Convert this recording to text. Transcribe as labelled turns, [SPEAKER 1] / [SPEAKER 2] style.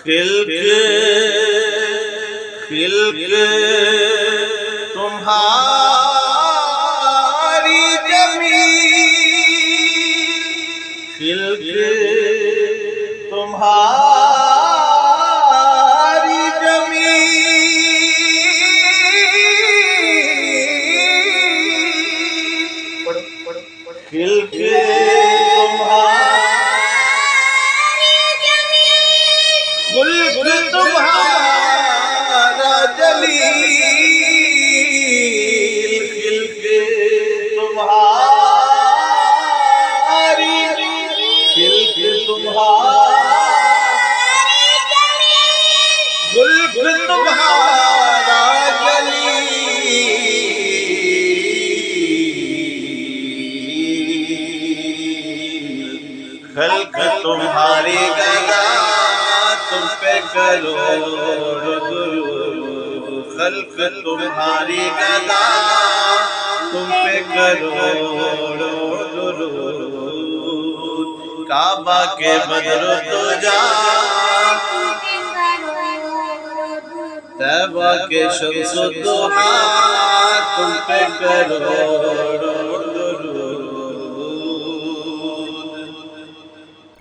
[SPEAKER 1] خلق تمہاری جمیل، خلق تمہاری جمیل، خلق خلق تمہارا جلیل، خلق تمہاری، خلق تمہاری، خلق تمہارا جلیل، خلق تمہاری گدا تم پہ کروڑ درود، خلق تمہاری گدا تم پہ کروڑ درود، کعبہ کے بدر تجا، طیبہ کے شمس الضحیٰ تم پہ کروڑ